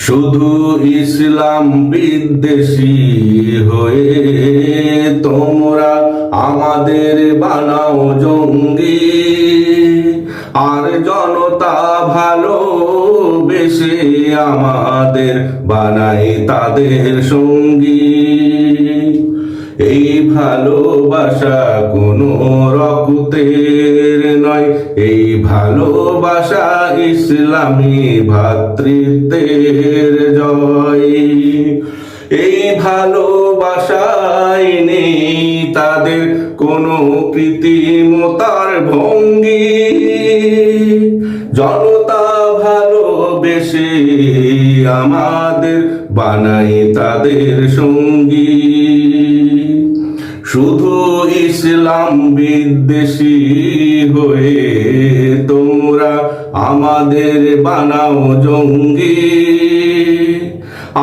শুধু ইসলাম বিদ্বেষী হয়ে তোমরা আমাদের বানাও জঙ্গি, আর জনতা ভালোবেসে আমাদের বানাই তাদের সঙ্গী। এই ভালোবাসা কোনো রক্তের নয়, এই ভালোবাসা ইসলামী ভ্রাতৃত্বের জয়। এই ভালোবাসায় নেই তাদের কোনো কৃত্রিমতার ভঙ্গি, জনতা ভালোবেসে আমাদের বানাই তাদের সঙ্গী। শুধু ইসলাম বিদ্বেষী হয়ে তোমরা আমাদের বানাও জঙ্গি,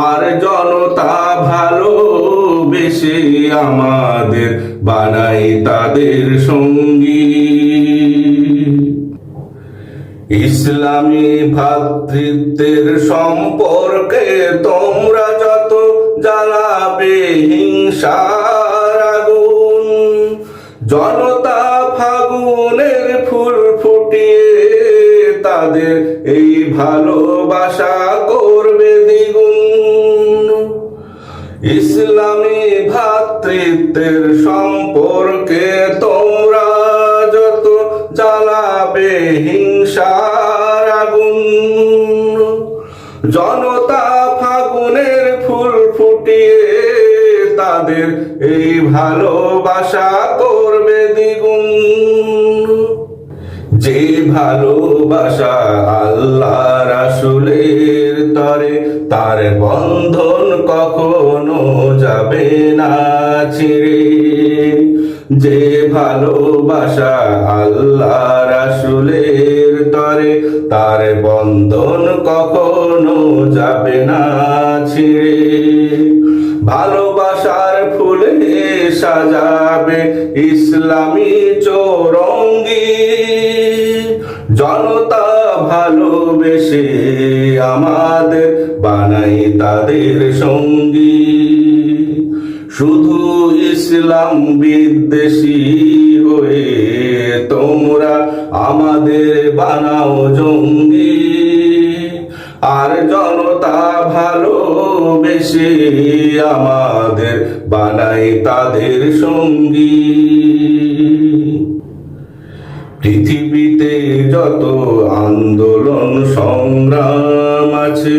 আর জনতা ভালোবেসে আমাদের বানাই তাদের সঙ্গী। ইসলামী ভ্রাতৃত্বের সম্পর্কে তোমরা যত জ্বালাবে হিংসার আগুন, জনতা ফাগুনের ফুল ফুটিয়ে তাদের এই ভালোবাসা করবে দ্বিগুণ। ইসলামী ভ্রাতৃত্বের সম্পর্কে তোমরা যত জ্বালাবে হিংসার আগুন, জনতা ফাগুনের ফুল ফুটিয়ে তাদের এই ভালোবাসা করবে দ্বিগুণ। যে ভালোবাসা আল্লাহ রাসূলের তরে, তার বন্ধন কখনো যাবে না ছিঁড়ে। যে ভালোবাসা আল্লাহ রাসূলের তরে, তার বন্ধন কখনো যাবে না ছিঁড়ে। ভালোবাসার ফুলে সাজাবে ইসলামী চৌরঙ্গি, জনতা ভালোবেসে আমাদের বানাই তাদের সঙ্গী। শুধু ইসলাম বিদ্বেষী হয়ে তোমরা আমাদের বানাও জঙ্গি, আর জনতা ভালোবেসে আমাদের বানাই তাদের সঙ্গী। পৃথিবীতে যত আন্দোলন সংগ্রাম আছে,